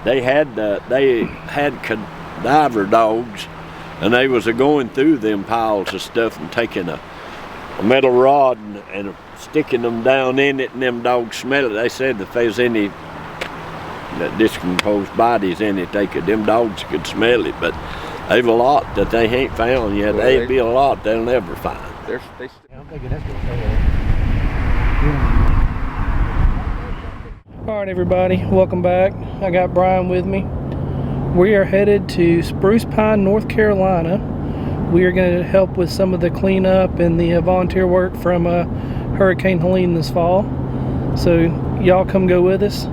they had cadaver dogs, and they was going through them piles of stuff and taking a metal rod and sticking them down in it, and them dogs smell it. They said if there's any discomposed bodies in it, them dogs could smell it, but there's a lot that they ain't found yet. Well, there'd be a lot they'll never find. I'm thinking that's gonna fail. All right, everybody, welcome back. I got Brian with me. We are headed to Spruce Pine, North Carolina. We are going to help with some of the cleanup and the volunteer work from Hurricane Helene this fall. So y'all come go with us,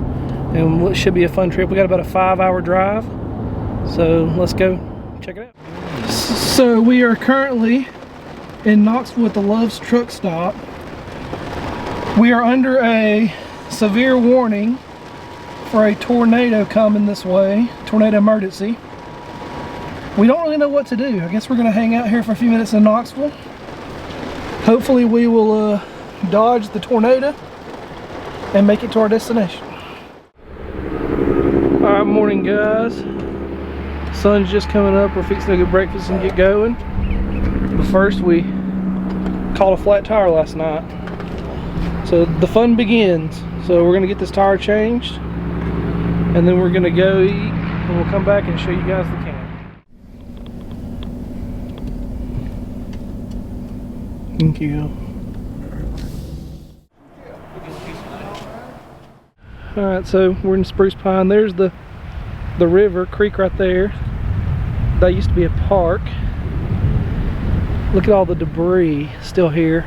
and it should be a fun trip. We got about a 5-hour drive, so let's go check it out. So we are currently in Knoxville at the Love's truck stop. We are under a severe warning for a tornado coming this way, tornado emergency. We don't really know what to do. I guess we're gonna hang out here for a few minutes in Knoxville. Hopefully we will dodge the tornado and make it to our destination. All right, morning guys. Sun's just coming up. We're fixing to get breakfast and get going. But first we caught a flat tire last night. So the fun begins. So we're gonna get this tire changed, and then we're gonna go eat, and we'll come back and show you guys the camp. Thank you. Alright, so we're in Spruce Pine. There's the river, creek right there. That used to be a park. Look at all the debris still here.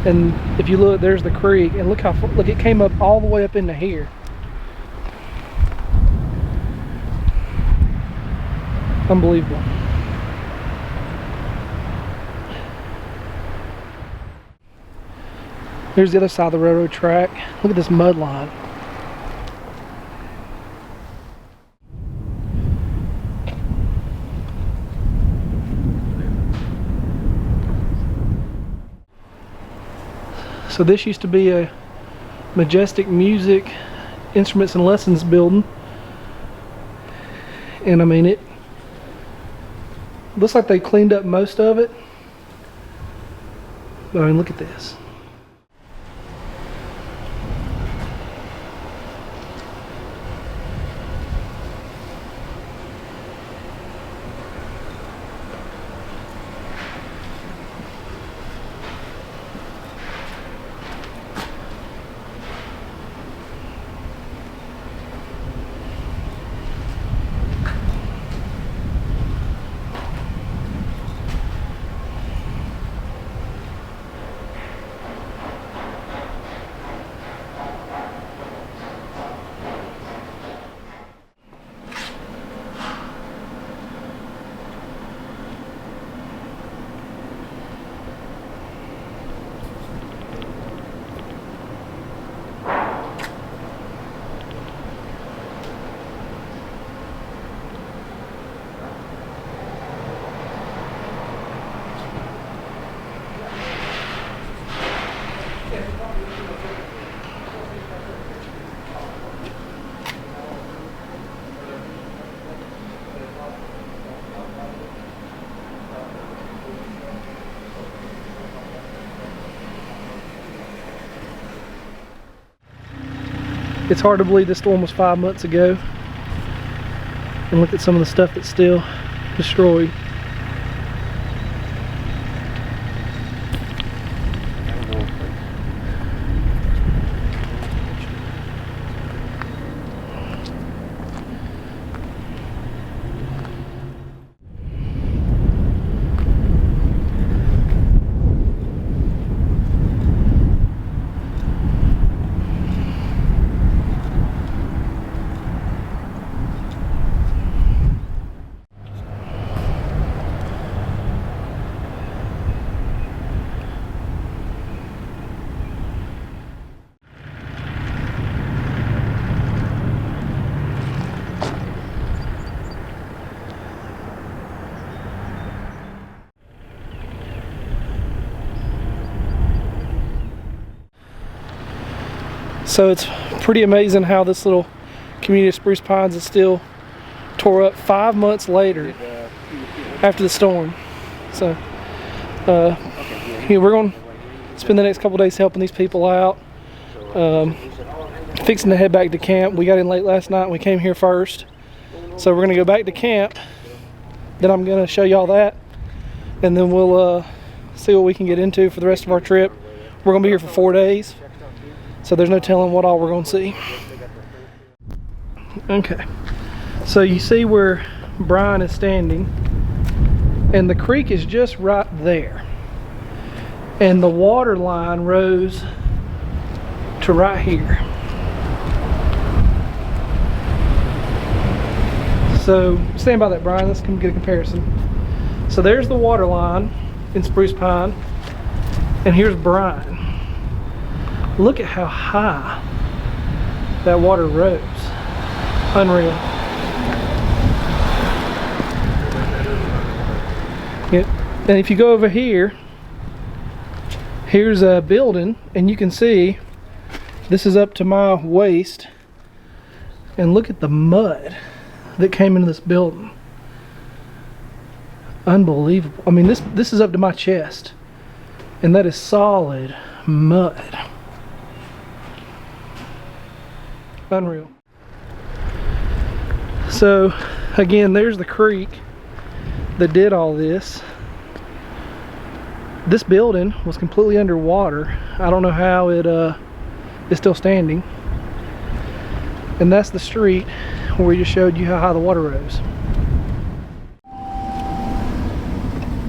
And if you look, there's the creek, and look it came up all the way up into here. Unbelievable. Here's the other side of the railroad track. Look at this mud line. So this used to be a Majestic Music Instruments and Lessons building, and I mean, it looks like they cleaned up most of it, but I mean, look at this. It's hard to believe this storm was 5 months ago. And look at some of the stuff that's still destroyed. So it's pretty amazing how this little community of Spruce Pines is still tore up 5 months later after the storm. So we're going to spend the next couple days helping these people out, fixing to head back to camp. We got in late last night and we came here first, so we're going to go back to camp. Then I'm going to show y'all that, and then we'll see what we can get into for the rest of our trip. We're going to be here for 4 days, so there's no telling what all we're going to see. Okay, so you see where Brian is standing, and the creek is just right there, and the water line rose to right here. So stand by that, Brian. Let's come get a comparison. So there's the water line in Spruce Pine, and here's Brian. Look at how high that water rose. Unreal. Yeah. And if you go over here, here's a building, and you can see this is up to my waist, and look at the mud that came into this building. Unbelievable. I mean, this is up to my chest, and that is solid mud. Unreal. So again, there's the creek that did all this. This building was completely underwater. I don't know how it is still standing. And that's the street where we just showed you how high the water rose.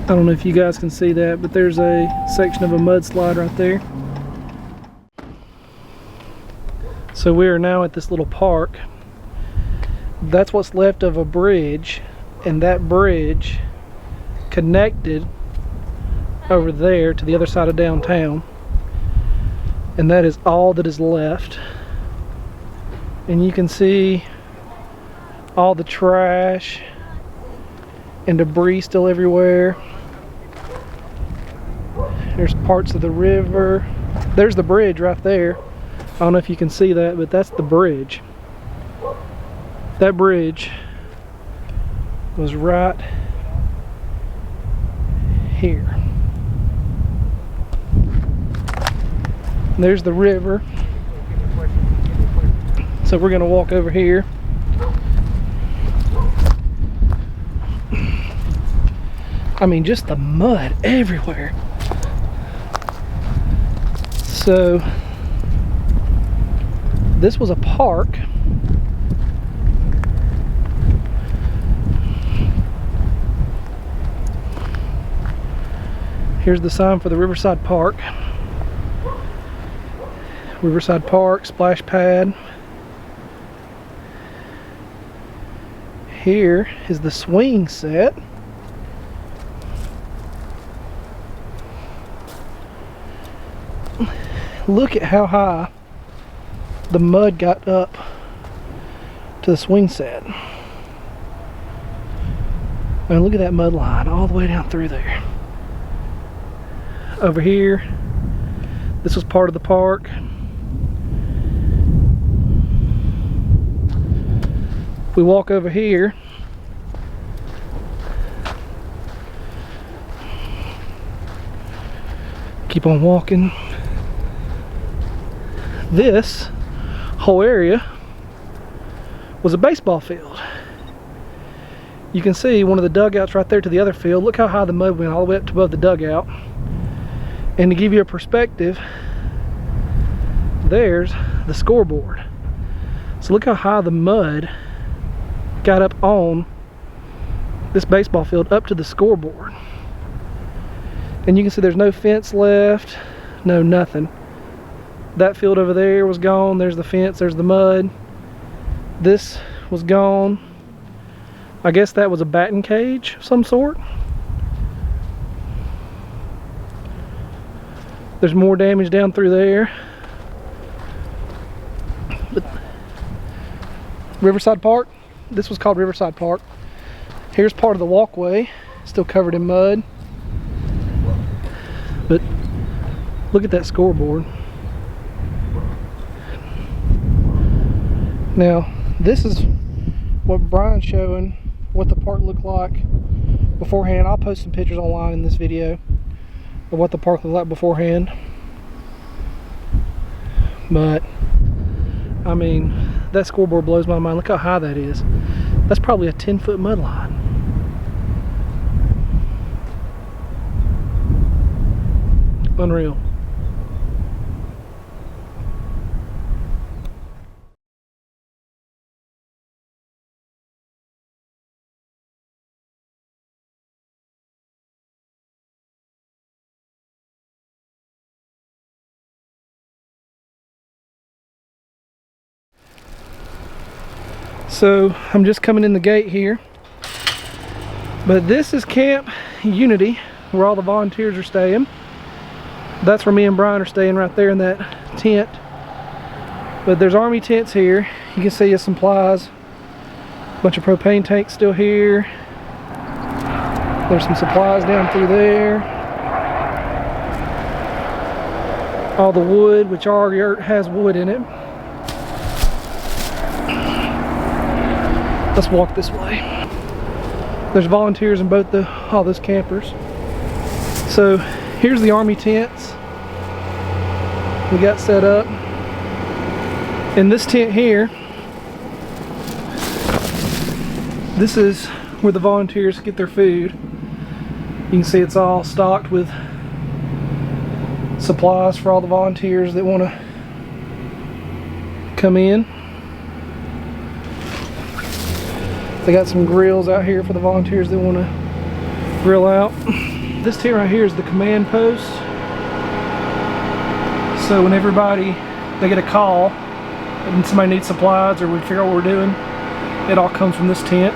I don't know if you guys can see that, but there's a section of a mudslide right there. So we are now at this little park. That's what's left of a bridge, and that bridge connected over there to the other side of downtown, and that is all that is left. And you can see all the trash and debris still everywhere. There's parts of the river. There's the bridge right there. I don't know if you can see that, but that's the bridge. That bridge was right here. And there's the river. So we're going to walk over here. I mean, just the mud everywhere. So this was a park. Here's the sign for the Riverside Park. Riverside Park, splash pad. Here is the swing set. Look at how high the mud got up to the swing set. And look at that mud line all the way down through there. Over here, this was part of the park. We walk over here. Keep on walking. This whole area was a baseball field. You can see one of the dugouts right there to the other field. Look how high the mud went all the way up to above the dugout. And to give you a perspective, there's the scoreboard. So look how high the mud got up on this baseball field up to the scoreboard. And you can see there's no fence left, no nothing. That field over there was gone. There's the fence, there's the mud. This was gone. I guess that was a batting cage of some sort. There's more damage down through there. But Riverside Park, this was called Riverside Park. Here's part of the walkway, still covered in mud. But look at that scoreboard. Now, this is what Brian's showing, what the park looked like beforehand. I'll post some pictures online in this video of what the park looked like beforehand. But, I mean, that scoreboard blows my mind. Look how high that is. That's probably a 10-foot mud line. Unreal. So I'm just coming in the gate here, but this is Camp Unity, where all the volunteers are staying. That's where me and Brian are staying, right there in that tent. But there's army tents here. You can see your supplies. A bunch of propane tanks still here. There's some supplies down through there. All the wood, which our yurt has wood in it. Let's walk this way. There's volunteers in both all those campers. So here's the army tents we got set up. In this tent here, this is where the volunteers get their food. You can see it's all stocked with supplies for all the volunteers that want to come in. They got some grills out here for the volunteers that want to grill out. This tent right here is the command post. So when they get a call and somebody needs supplies or we figure out what we're doing, it all comes from this tent.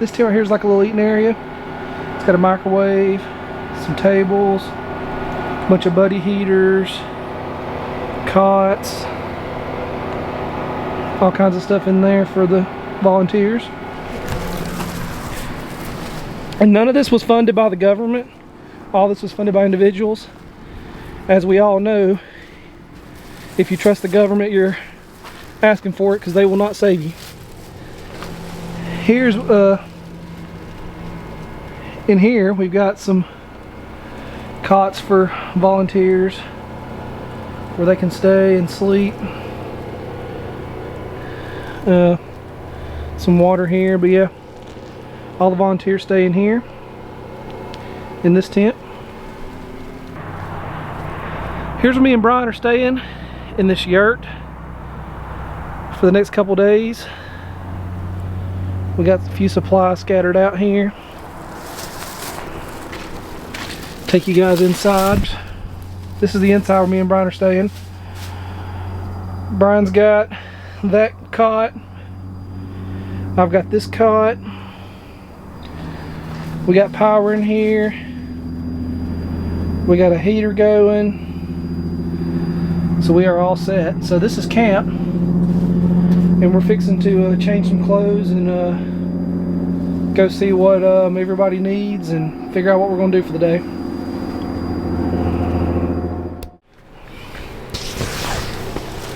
This tent right here is like a little eating area. It's got a microwave, some tables, a bunch of buddy heaters, cots, all kinds of stuff in there for the volunteers. And none of this was funded by the government. All this was funded by individuals. As we all know, if you trust the government, you're asking for it, because they will not save you. Here's in here we've got some cots for volunteers where they can stay and sleep. Some water here, but yeah, all the volunteers stay in here in this tent. Here's where me and Brian are staying, in this yurt for the next couple days. We got a few supplies scattered out here. Take you guys inside. This is the inside where me and Brian are staying. Brian's got that cot. I've got this cot. We got power in here. We got a heater going. So we are all set. So this is camp, and we're fixing to change some clothes and go see what everybody needs and figure out what we're going to do for the day.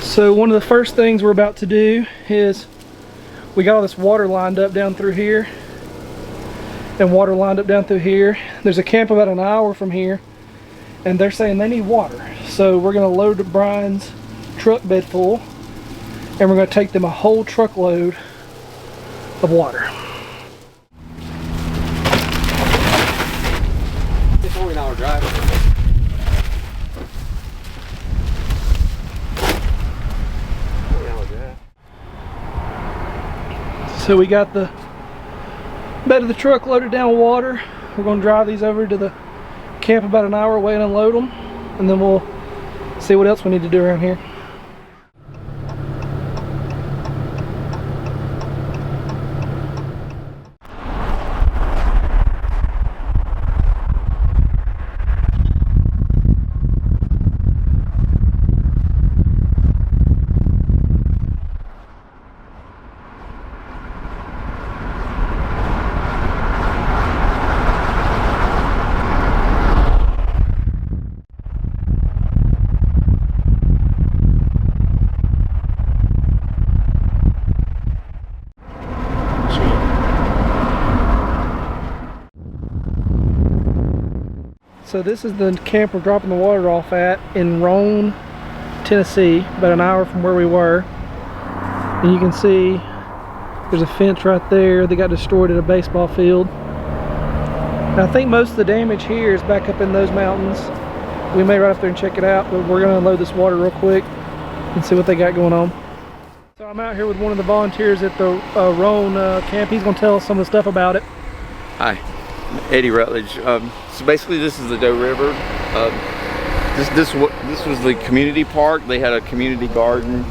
So one of the first things we're about to do is we got all this water lined up down through here and water lined up down through here. There's a camp about an hour from here, and they're saying they need water. So we're going to load Brian's truck bed full, and we're going to take them a whole truckload of water. It's only an hour drive. So we got the bed of the truck loaded down with water. We're going to drive these over to the camp about an hour away and unload them, and then we'll see what else we need to do around here. So this is the camp we're dropping the water off at in Roan, Tennessee, about an hour from where we were. And you can see there's a fence right there that got destroyed at a baseball field. And I think most of the damage here is back up in those mountains. We may ride up there and check it out, but we're gonna unload this water real quick and see what they got going on. So I'm out here with one of the volunteers at the Roan camp. He's gonna tell us some of the stuff about it. Hi, Eddie Rutledge. So basically this is the Doe River. This was the community park. They had a community garden.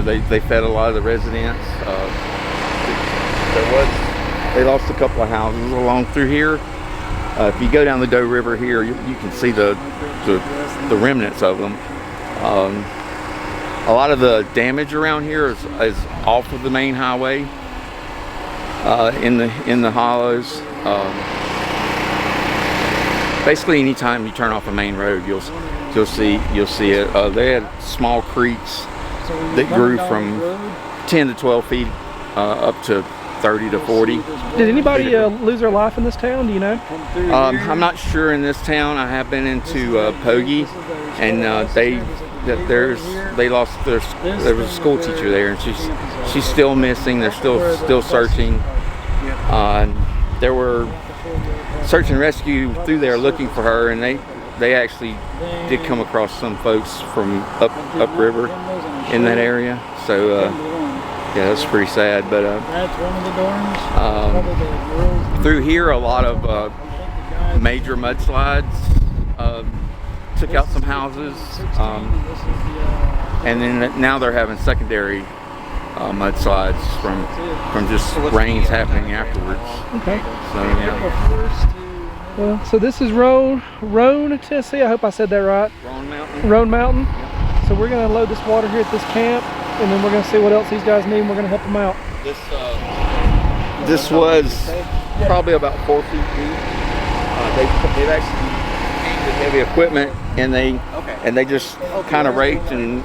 They fed a lot of the residents. They lost a couple of houses along through here. If you go down the Doe River here, you can see the remnants of them. A lot of the damage around here is off of the main highway, in the hollows. Basically, anytime you turn off a main road, you'll see it. They had small creeks that grew from 10 to 12 feet up to 30 to 40. Did anybody lose their life in this town? Do you know? I'm not sure in this town. I have been into Pogie, and they lost there was a school teacher there, and she's still missing. They're still searching. There were search and rescue through there looking for her, and they actually did come across some folks from upriver in that area. So yeah, that's pretty sad. But through here, a lot of major mudslides took out some houses, and then now they're having secondary mudslides from just rains happening afterwards. Okay. So yeah. Well, so this is Roan, Tennessee. I hope I said that right. Roan Mountain. So we're gonna load this water here at this camp, and then we're gonna see what else these guys need, and we're gonna help them out. This was probably about 4 feet deep. They've actually came with heavy equipment, and they just kind of raked and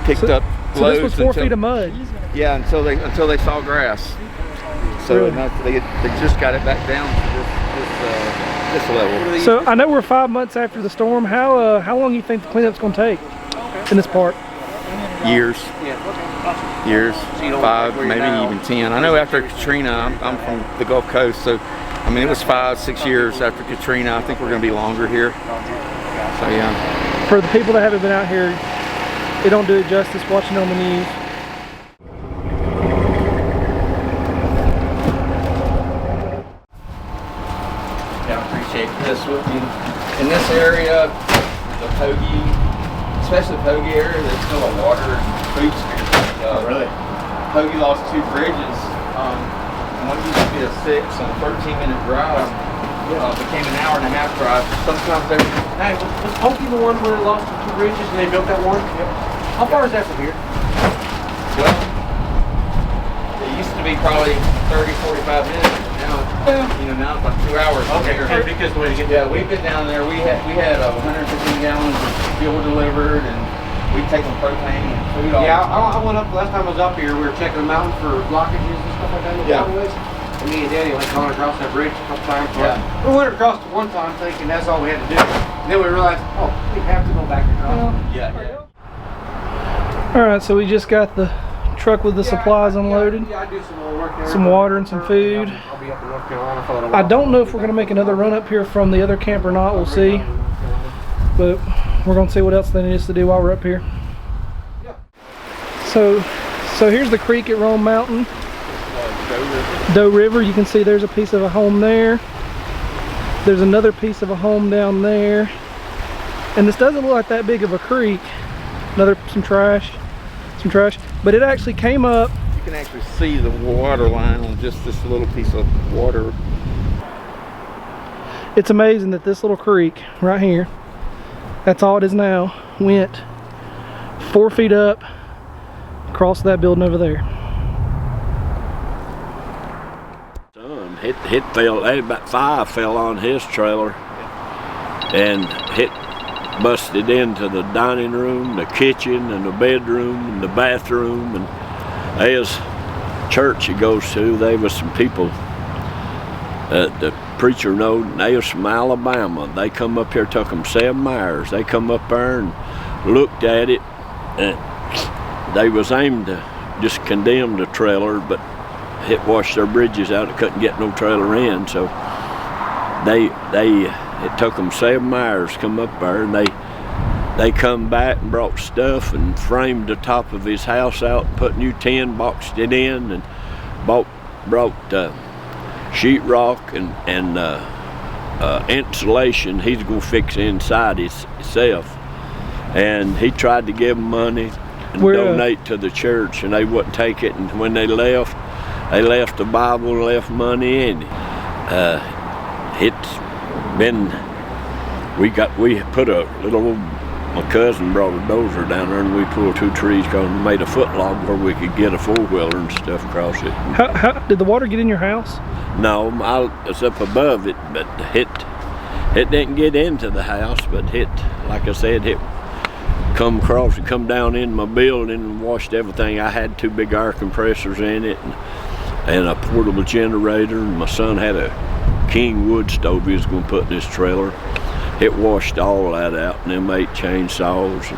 picked up so loads. This was 4 feet of mud. Yeah, until they saw grass. So Really? they just got it back down to this level. So I know we're 5 months after the storm. How long do you think the cleanup's gonna take in this park? Years, 5, maybe even 10. I know after Katrina, I'm from the Gulf Coast, so I mean it was 5, 6 years after Katrina. I think we're going to be longer here. So yeah. For the people that haven't been out here, it don't do it justice watching on the news. Yeah, I appreciate this. In this area, the Pogie, especially the Pogie area, there's still a water and food scarcity. Really? Pogie lost 2 bridges. And one used to be a 6 and a 13-minute drive. Became an hour and a half drive. Sometimes they were. Hey, was Pogie the one where they lost the 2 bridges and they built that one? Yep. How far is that from here? Well, it used to be probably 30, 45 minutes. Now, now it's like 2 hours. Okay, because the way to get Yeah, we've been down there. We had 115 gallons of fuel delivered, and we'd taken propane and food off. Yeah, I went up last time I was up here. We were checking the mountain for blockages and stuff like that. Yeah. And me and Daddy like gone across that bridge a couple times. Yeah. We went across it one time thinking that's all we had to do. And then we realized, oh, we have to go back across. Yeah. All right, so we just got the truck with the supplies unloaded. Yeah, I do some more work there. Some water and some food. I'll be up in North Carolina for a little I while. don't know if we're gonna make another run up here from the other camp or not. We'll see. But we're gonna see what else they need us to do while we're up here. So here's the creek at Roan Mountain. Doe River. You can see there's a piece of a home there. There's another piece of a home down there. And this doesn't look like that big of a creek. Some trash. But it actually came up. You can actually see the water line on just this little piece of water. It's amazing that this little creek right here, that's all it is now, went 4 feet up across that building over there. Hit fell, about 5 fell on his trailer and busted into the dining room, the kitchen, and the bedroom, and the bathroom, and his church he goes to. There was some people the preacher knowed, and they was from Alabama. They come up here, took them 7 miles. They come up there and looked at it, and they was aimed to just condemn the trailer, but it washed their bridges out. It couldn't get no trailer in, so it took them 7 miles to come up there, and they come back and brought stuff and framed the top of his house out, put new tin, boxed it in, and brought sheetrock and insulation. He's gonna fix inside himself, and he tried to give them money and donate to the church, and they wouldn't take it. And when they left the Bible and left money in it. It's been, we put a little, my cousin brought a dozer down there, and we pulled 2 trees because we made a foot log where we could get a 4-wheeler and stuff across it. How did the water get in your house? No, it's up above it, but it didn't get into the house, but like I said, it come across and come down in my building and washed everything. I had 2 big air compressors in it and a portable generator, and my son had a King wood stove he was going to put in this trailer. It washed all that out, and them 8 chainsaws,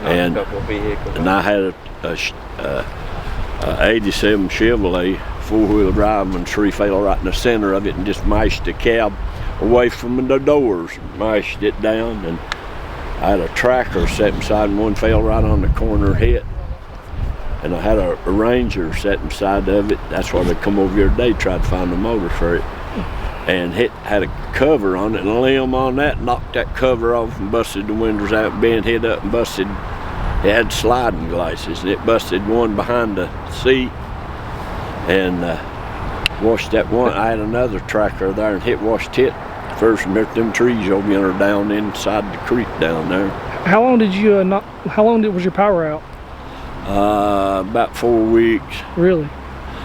and I had a 87 Chevrolet 4-wheel drive, and a tree fell right in the center of it and just mashed the cab away from the doors, mashed it down. And I had a tracker set inside, and one fell right on the corner, hit. And I had a Ranger set inside of it. That's why they come over here today, tried to find the motor for it. And it had a cover on it, and a limb on that, knocked that cover off and busted the windows out, bent hit up and busted. It had sliding glasses, and it busted one behind the seat and washed that one. I had another tracker there, and it washed it first, and there's them trees over yonder down inside the creek down there. How long did you was your power out? About 4 weeks. Really?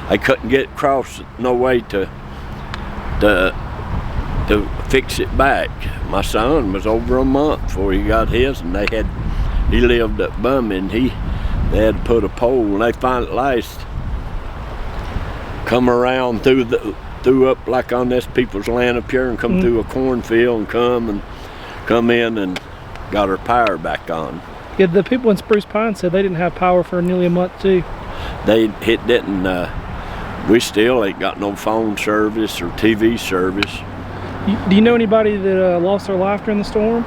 I couldn't get across, no way to fix it back. My son was over a month before he got his, and he lived at Bumming. They had to put a pole, and they finally at last come around through up like on this people's land up here, and come through a cornfield and come in and got our power back on. Yeah, the people in Spruce Pine said they didn't have power for nearly a month too. It didn't. We still ain't got no phone service or TV service. Do you know anybody that lost their life during the storm?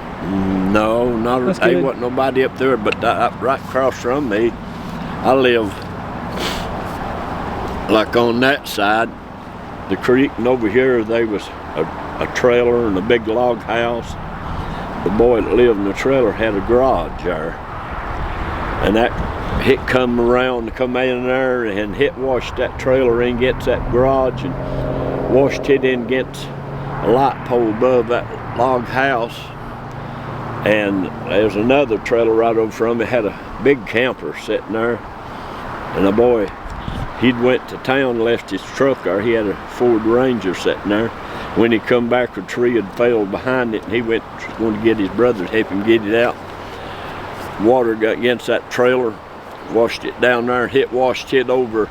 No, there wasn't nobody up there, but right across from me, I live like on that side, the creek, and over here there was a trailer and a big log house. The boy that lived in the trailer had a garage there, and that hit come around to come in there, and hit washed that trailer in, gets that garage, and washed it in, gets a light pole above that log house. And there's another trailer right over from it, had a big camper sitting there, and the boy, he'd went to town, left his truck there. He had a Ford Ranger sitting there. When he come back, a tree had failed behind it, and he went going to get his brother to help him get it out. Water got against that trailer, washed it down there, and washed it over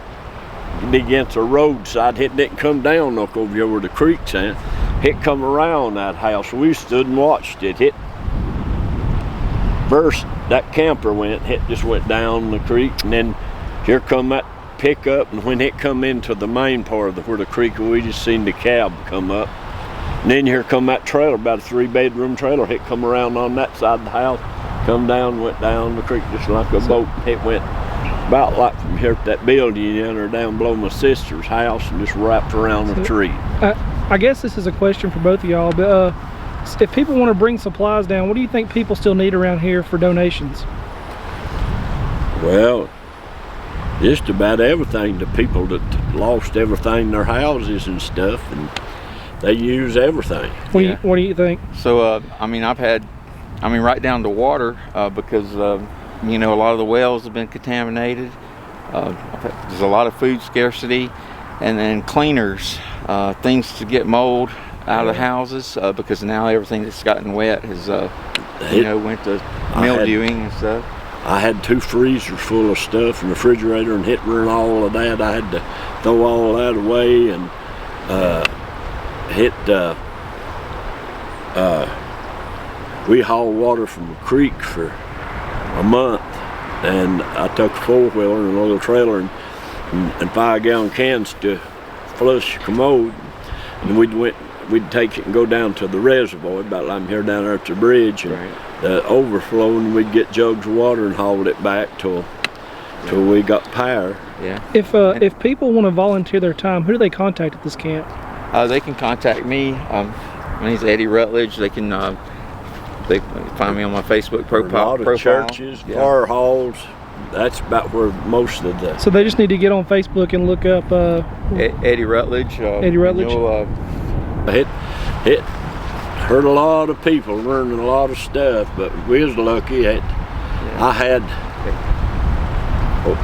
against the roadside. It didn't come down over here where the creek's at. It come around that house. We stood and watched it. First, that camper went, it just went down the creek, and then here come that pickup, and when it come into the main part of where the creek, we just seen the cab come up. And then here come that trailer, about a 3-bedroom trailer. It come around on that side of the house, come down, went down the creek just like a boat. It went about like from here to that building or down below my sister's house, and just wrapped around the tree. I guess this is a question for both of y'all, but if people want to bring supplies down, what do you think people still need around here for donations? Well, just about everything. The people that lost everything in their houses and stuff, and they use everything. What do you think? So right down to water, because a lot of the wells have been contaminated. There's a lot of food scarcity, and then cleaners, things to get mold out of the houses, because now everything that's gotten wet has went to mildewing and stuff. I had 2 freezers full of stuff, and refrigerator, and all of that. I had to throw all that away, and we hauled water from a creek for a month, and I took a 4-wheeler and a little trailer and 5-gallon cans to flush a commode, and we'd take it and go down to the reservoir, about like I'm here down there at the bridge, and the overflow, and we'd get jugs of water and haul it back till we got power. Yeah. If people want to volunteer their time, who do they contact at this camp? They can contact me. My name's Eddie Rutledge. They can find me on my Facebook profile. A lot of churches, fire halls. That's about where most of the. So they just need to get on Facebook and look up Eddie Rutledge. Eddie Rutledge. It hurt a lot of people, learning a lot of stuff, but we was lucky. I had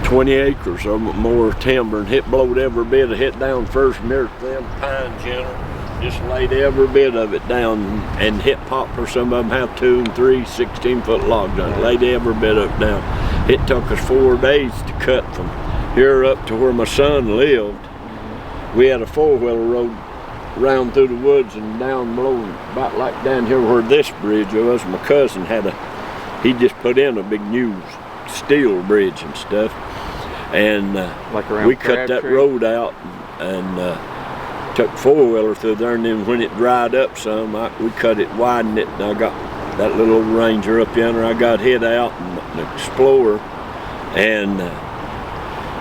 20 acres or more timber, and it blowed every bit of it down first, near them pines, you know. Just laid every bit of it down, and hit poplar. Some of them have 2 and 3 16-foot logs on it. Laid every bit of it down. It took us 4 days to cut from here up to where my son lived. We had a 4-wheeler road round through the woods and down below, about like down here where this bridge was. My cousin he just put in a big new steel bridge and stuff, and like we cut that road out and took 4-wheeler through there, and then when it dried up some, we cut it, widened it, and I got that little old Ranger up yonder. I got hit out and the Explorer, and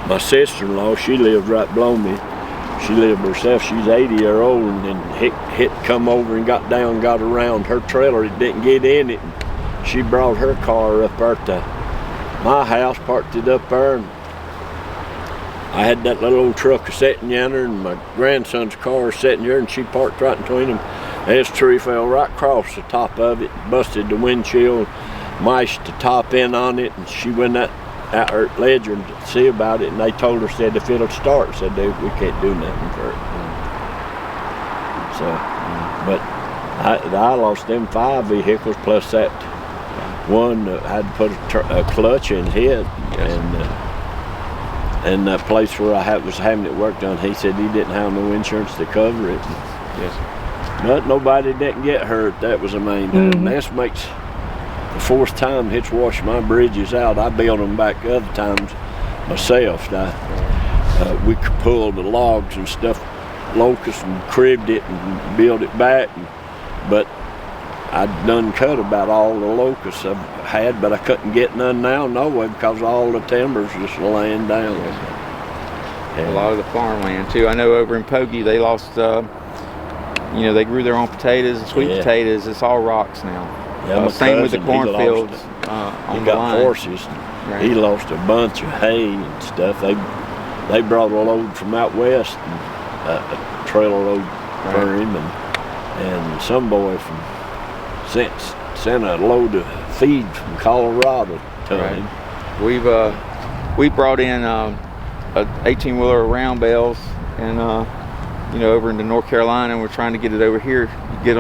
my sister-in-law, she lived right below me. She lived herself. She's 80-year-old, and then hit come over and got down, got around her trailer. It didn't get in it, and she brought her car up there to my house, parked it up there, and I had that little old truck sitting yonder, and my grandson's car sitting here, and she parked right between them. This tree fell right across the top of it, busted the windshield, mashed the top end on it, and she went out her ledger to see about it, and they told her, said if it'll start, said we can't do nothing for it. So, but I lost them 5 vehicles plus that one that had to put a clutch in hit, and that place where I was having it worked on, he said he didn't have no insurance to cover it. But nobody didn't get hurt. That was the main thing. And this makes the 4th time it's washed my bridges out. I built them back other times myself. We could pull the logs and stuff, locusts, and cribbed it and build it back. But I'd done cut about all the locusts I've had, but I couldn't get none now, no way, because all the timber's just laying down. A lot of the farmland too. I know over in Poggy they lost, they grew their own potatoes and sweet potatoes. It's all rocks now. Same with the cornfields on he the got line. horses. Right. He lost a bunch of hay and stuff. They brought a load from out west, and a trailer load for him, and some boy sent a load of feed from Colorado to him. We brought in a 18-wheeler of round bales, and over into North Carolina, and we're trying to get them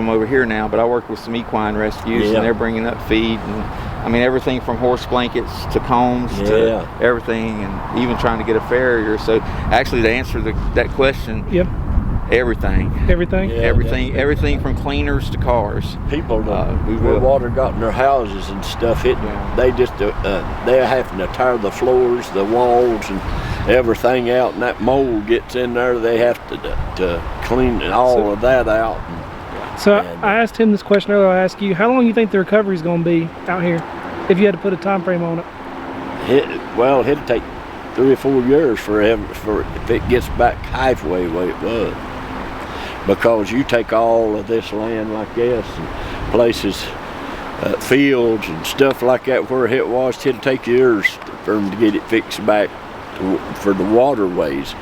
over here now. But I work with some equine rescues, and they're bringing up feed, and everything from horse blankets to combs to everything, and even trying to get a farrier. So actually, to answer that question, everything, everything from cleaners to cars. People, where water got in their houses and stuff, they just they're having to tear the floors, the walls, and everything out, and that mold gets in there. They have to clean all of that out. So I asked him this question earlier. I asked you, how long do you think the recovery is going to be out here, if you had to put a time frame on it? It'll take 3 or 4 years for if it gets back halfway the way it was. Because you take all of this land like this, and places, fields and stuff like that where it was, it'll take years for them to get it fixed back for the waterways.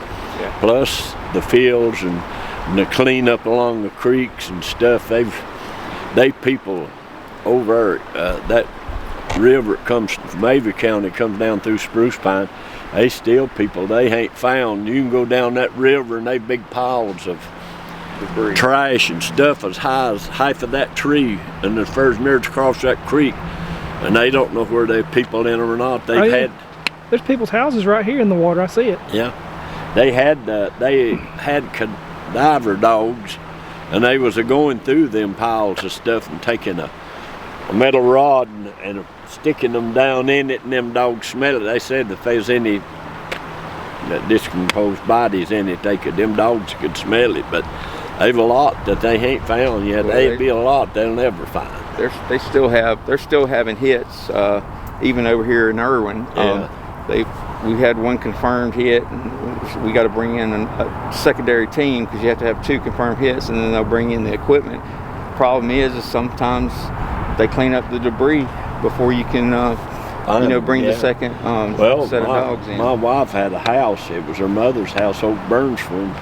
Plus the fields and the cleanup along the creeks and stuff. They people over that river that comes from Avery County, comes down through Spruce Pine. They still people they ain't found. You can go down that river and they big piles of debris, trash and stuff as high as half of that tree, and the first near to cross that creek, and they don't know where they people in them or not. There's people's houses right here in the water. I see it. They had cadaver dogs and they was going through them piles of stuff and taking a metal rod and sticking them down in it, and them dogs smell it. They said if there's any discomposed bodies in it, them dogs could smell it, but they've a lot that they ain't found yet. Well, They'd be a lot they'll never find. They're still having hits, even over here in Irwin. Yeah. We had one confirmed hit, and we got to bring in a secondary team because you have to have 2 confirmed hits, and then they'll bring in the equipment. Problem is sometimes they clean up the debris before you can, bring the second set of dogs in. My wife had a house. It was her mother's house over Burnsville,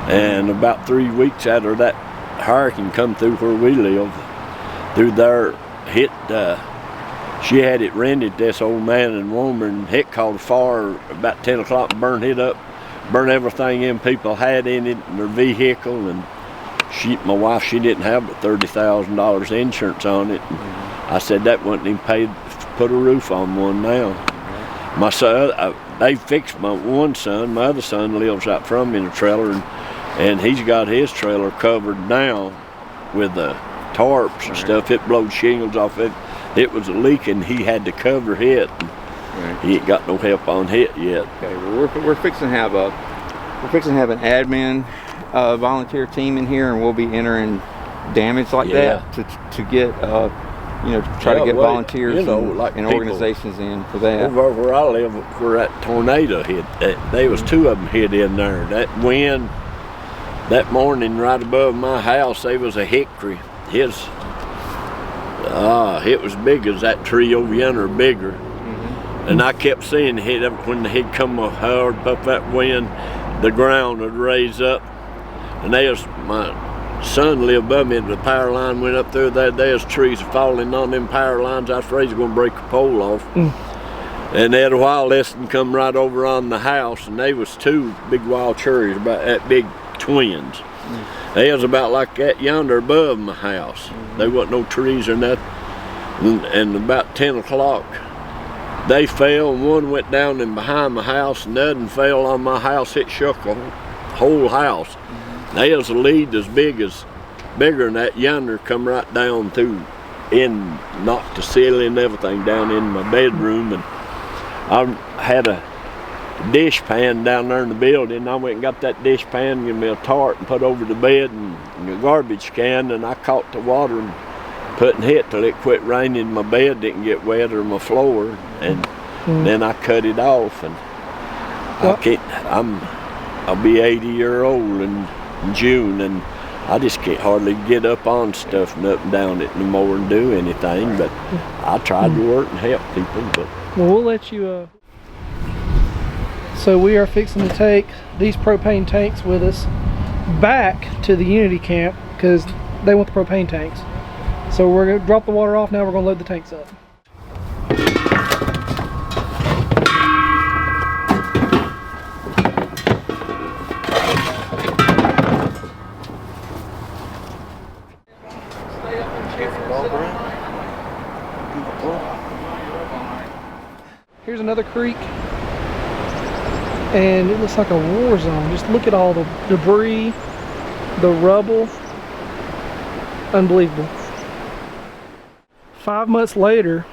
and about 3 weeks after that hurricane come through where we live, through there, hit. She had it rented, this old man and woman. It caught fire about 10 o'clock and burned it up, burned everything in people had in it, and their vehicle. And my wife, she didn't have but $30,000 insurance on it. And I said that wouldn't even pay to put a roof on one now. My son, they fixed my one son. My other son lives out from me in a trailer, and he's got his trailer covered now with the tarps and stuff. It blowed shingles off it. It was leaking. He had to cover it. He ain't got no help on it yet. Okay, well, we're fixing to have an admin volunteer team in here, and we'll be entering damage like that to get try to get volunteers and organizations in for that. Over where I live, where that tornado hit, there was 2 of them hit in there. That wind that morning right above my house, there was a hickory. It was big as that tree over yonder, bigger. And I kept seeing it when he'd come hard up that wind, the ground would raise up. And my son lived above me, and the power line went up through there. There's trees falling on them power lines. I was afraid he was going to break a pole off. And they had a wild lesson come right over on the house, and they was 2 big wild cherries, about that big, twins. They was about like that yonder above my house. There wasn't no trees or nothing. And about 10 o'clock, they fell, and one went down in behind my house, and the other fell on my house. It shook the whole house. They was a lead bigger than that yonder, come right down through, knocked the ceiling and everything down in my bedroom. And I had a dish pan down there in the building. I went and got that dish pan, give me a tart, and put over the bed and a garbage can, and I caught the water and putting it till it quit raining. My bed didn't get wet or my floor, and then I cut it off. And I'll be 80-year-old in June, and I just can't hardly get up on stuff and up and down it no more and do anything. But I tried to work and help people. But we'll let you. So we are fixing to take these propane tanks with us back to the Unity camp because they want the propane tanks. So we're going to drop the water off now. We're going to load the tanks up. Here's another creek, and it looks like a war zone. Just look at all the debris, the rubble. Unbelievable. 5 months later,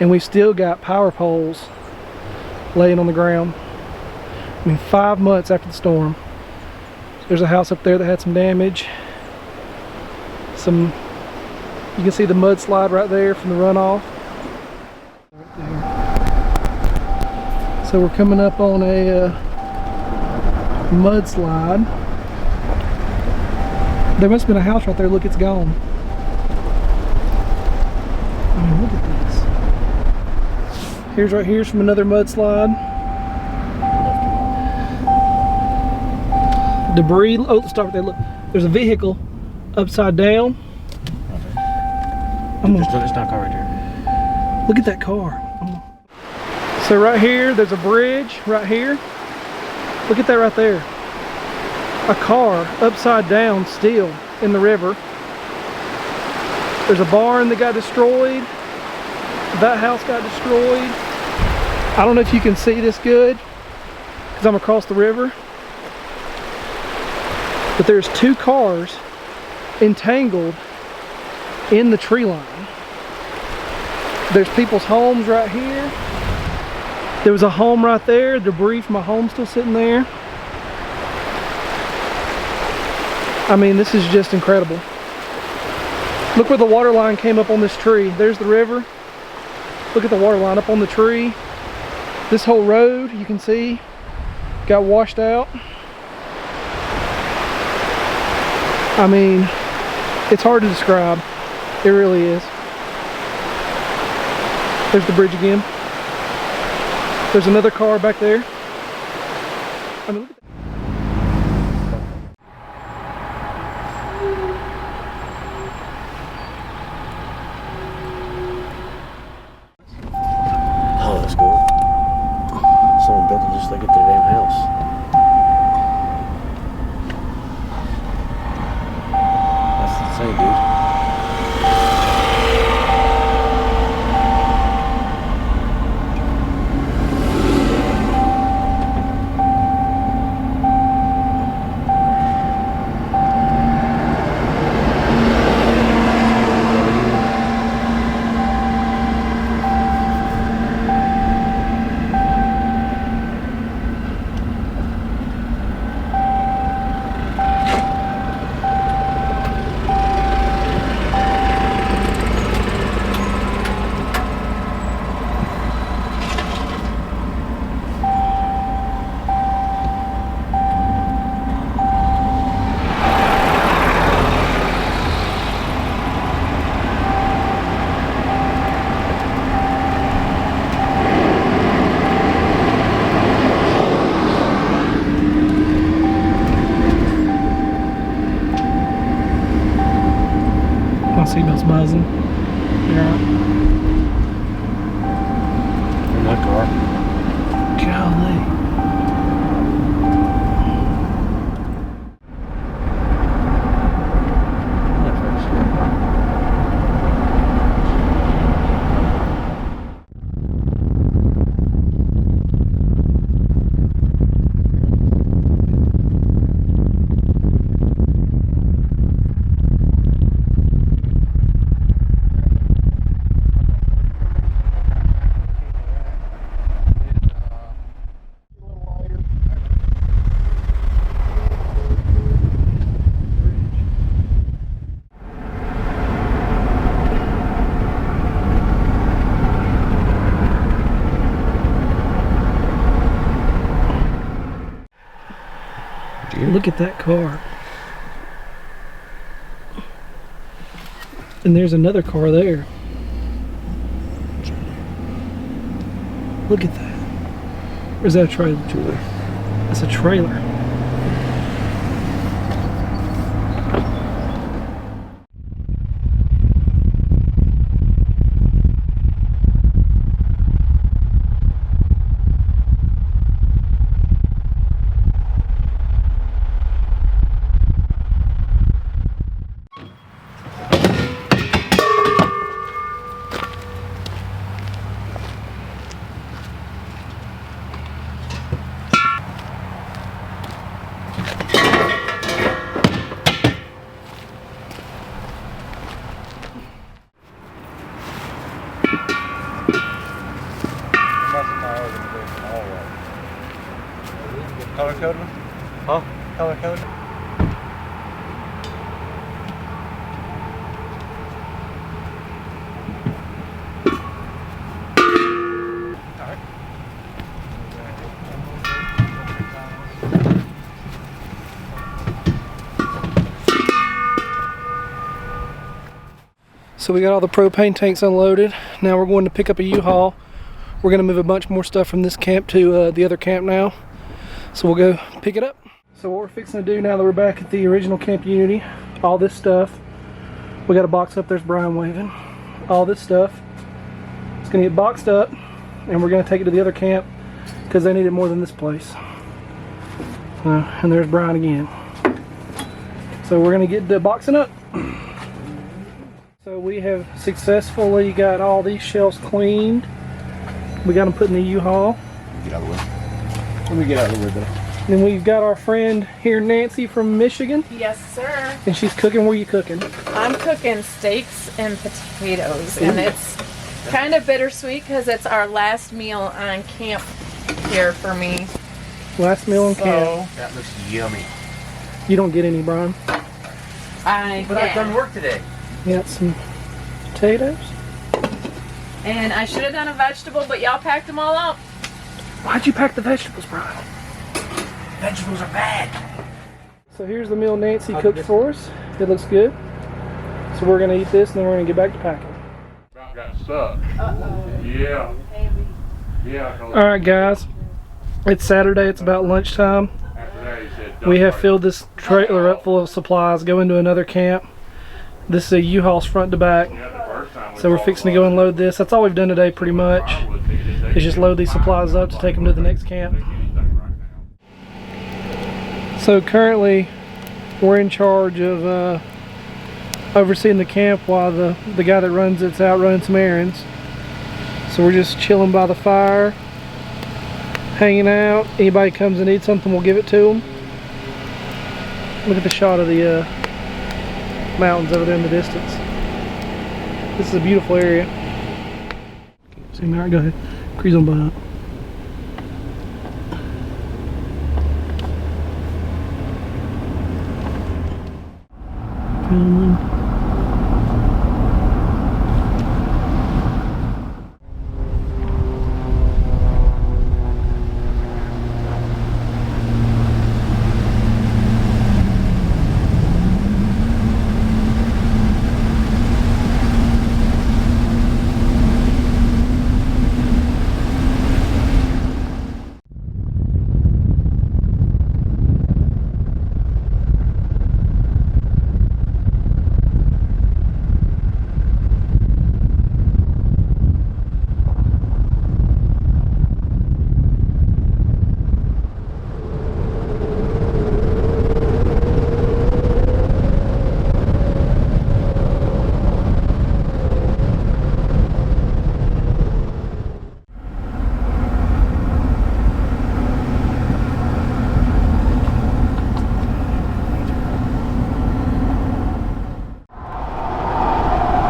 and we've still got power poles laying on the ground. I mean, 5 months after the storm. There's a house up there that had some damage. You can see the mudslide right there from the runoff. Right there. So we're coming up on a mudslide. There must have been a house right there. Look, it's gone. I mean, look at this. Here's from another mudslide. Debris. Oh, let's start right there. Look, there's a vehicle upside down. There's not a car right here. Look at that car. So right here, there's a bridge right here. Look at that right there. A car upside down still in the river. There's a barn that got destroyed. That house got destroyed. I don't know if you can see this good because I'm across the river. But there's 2 cars entangled in the tree line. There's people's homes right here. There was a home right there. Debris from a home still sitting there. I mean, this is just incredible. Look where the water line came up on this tree. There's the river. Look at the water line up on the tree. This whole road, you can see, got washed out. I mean, it's hard to describe. It really is. There's the bridge again. There's another car back there. I mean, look at that. Oh, that's cool. Someone built it just like at their damn house. That's insane, dude. Seatbelt's buzzing. Yeah. In my car. Golly. Look at that car. And there's another car there. Look at that. Or is that a trailer? That's a trailer. Color code one? Huh? Color code? Alright. So we got all the propane tanks unloaded. Now we're going to pick up a U-Haul. We're going to move a bunch more stuff from this camp to the other camp now. So we'll go pick it up. So what we're fixing to do now that we're back at the original Camp Unity, all this stuff, we got a box up, there's Brian waving. All this stuff, it's going to get boxed up and we're going to take it to the other camp because they need it more than this place. And there's Brian again. So we're going to get the boxing up. So we have successfully got all these shelves cleaned. We got them put in the U-Haul. Get out of the way. Let me get out of the way, though. Then we've got our friend here, Nancy from Michigan, Yes, sir. and she's cooking. What are you cooking? I'm cooking steaks and potatoes, and it's kind of bittersweet because it's our last meal on camp here for me. Last meal on camp. That looks yummy. You don't get any, Brian. I've done work today. You got some potatoes. And I should have done a vegetable, but y'all packed them all up. Why'd you pack the vegetables, Brian? Vegetables are bad. So here's the meal Nancy cooked for us. It looks good. So we're gonna eat this, and then we're gonna get back to packing. Got stuck. Yeah. Yeah. All right, guys. It's Saturday. It's about lunchtime. After that, he said, We have filled this trailer up full of supplies, going to another camp. This is a U-Haul front to back. So we're fixing to go and load this. That's all we've done today pretty much. Is just load these supplies up to take them to the next camp. So currently we're in charge of overseeing the camp while the guy that runs it's out running some errands. So we're just chilling by the fire, hanging out. Anybody comes and needs something, we'll give it to them. Look at the shot of the mountains over there in the distance. This is a beautiful area. See me? All right, go ahead. Cruise on by.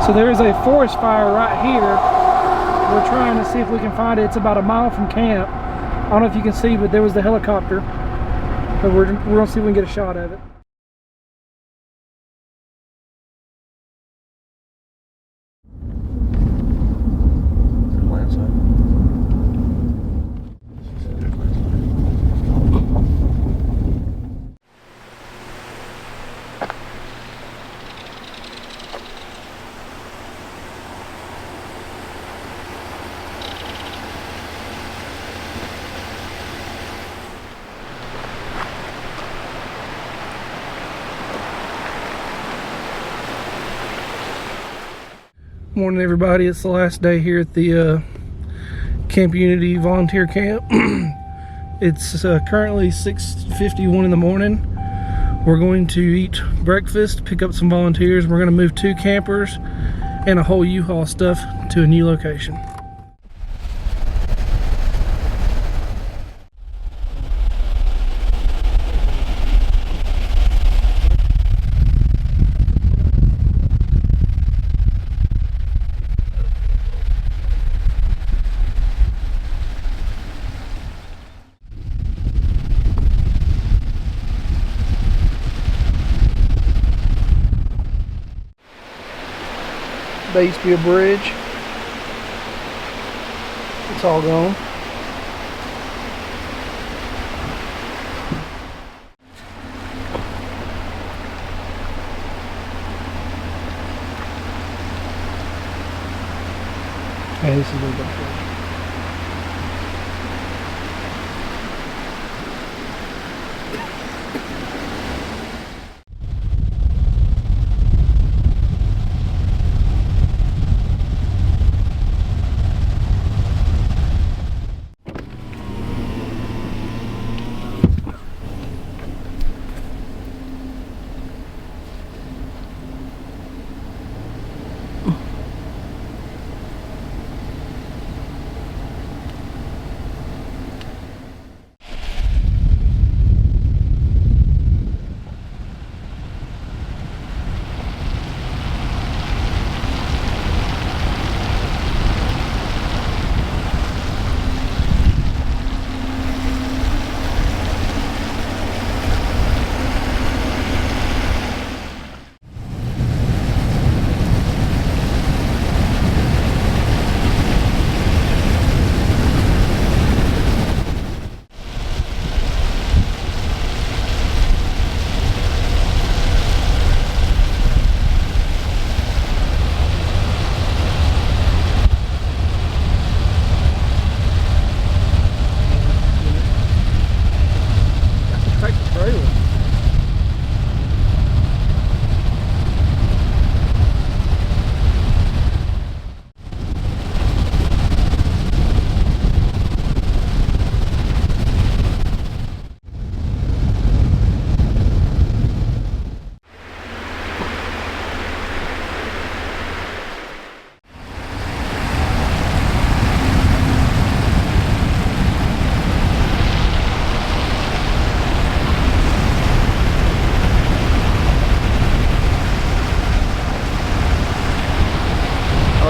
So there is a forest fire right here. We're trying to see if we can find it. It's about a mile from camp. I don't know if you can see, but there was the helicopter. But we're gonna see if we can get a shot of it. Morning, everybody. It's the last day here at the Camp Unity volunteer camp. It's currently 6:51 in the morning. We're going to eat breakfast, pick up some volunteers. We're going to move 2 campers and a whole U-Haul stuff to a new location. There used to be a bridge. It's all gone. Hey, this is a little bit.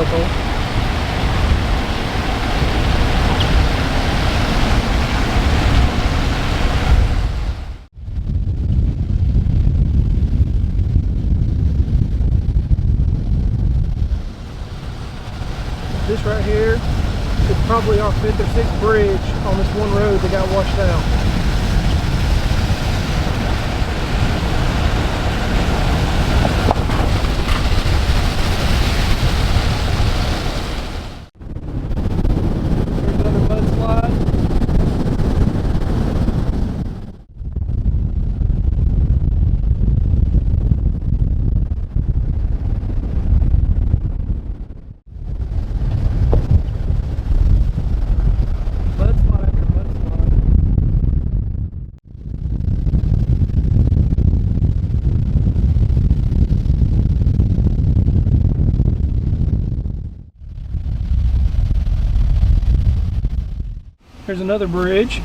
charcoal. This right here is probably our 5th or 6th bridge on this one road that got washed out. Here's another mudslide. Here's another bridge.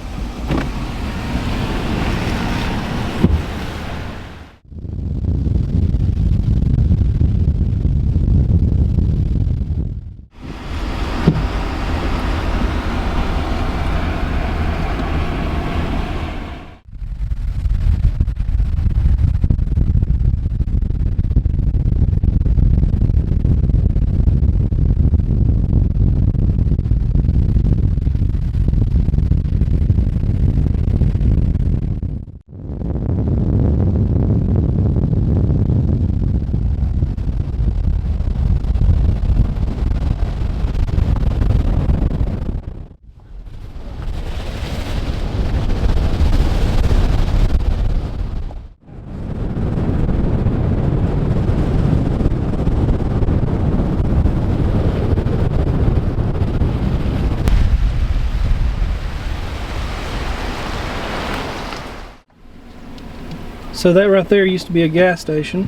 So that right there used to be a gas station.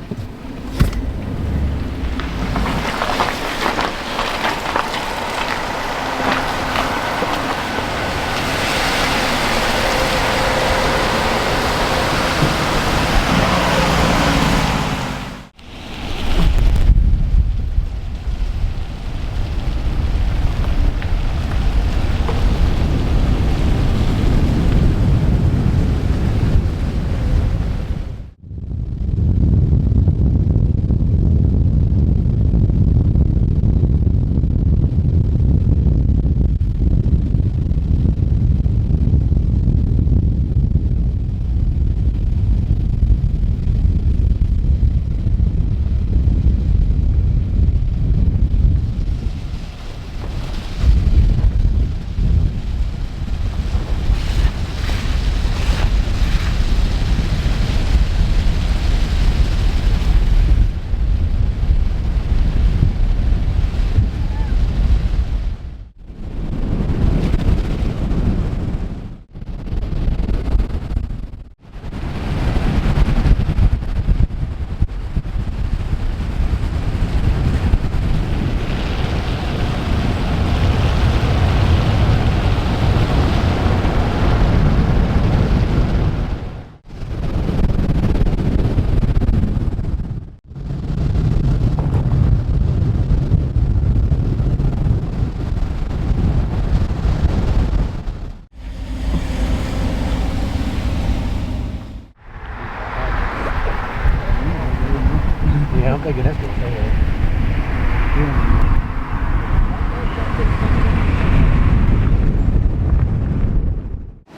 Yeah, I'm thinking that's what they are.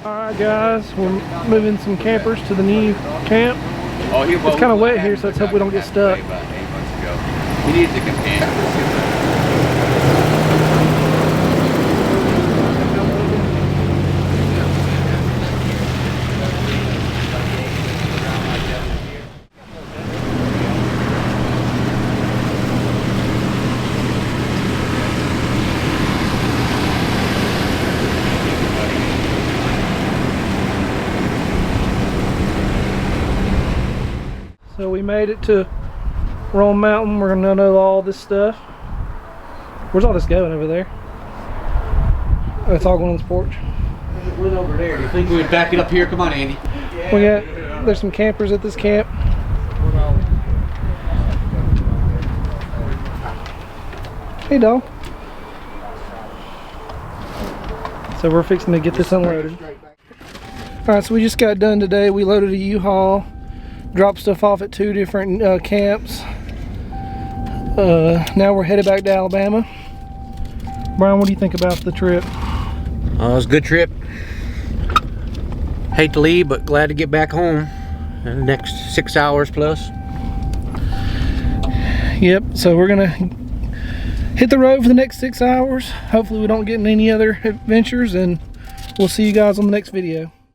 Alright guys, we're moving some campers to the new camp. It's kind of wet here, so let's hope we don't get stuck. He needs a companion. So we made it to Rome Mountain. We're gonna know all this stuff. Where's all this going over there? Oh, it's all going on this porch. It went over there. You think we would back it up here? Come on, Andy. There's some campers at this camp. Hey, dog. So we're fixing to get this unloaded. Alright, so we just got done today. We loaded a U-Haul, dropped stuff off at 2 different camps. Now we're headed back to Alabama. Brian, what do you think about the trip? It was a good trip. Hate to leave, but glad to get back home in the next 6 hours plus. Yep, so we're gonna hit the road for the next 6 hours. Hopefully we don't get in any other adventures, and we'll see you guys on the next video.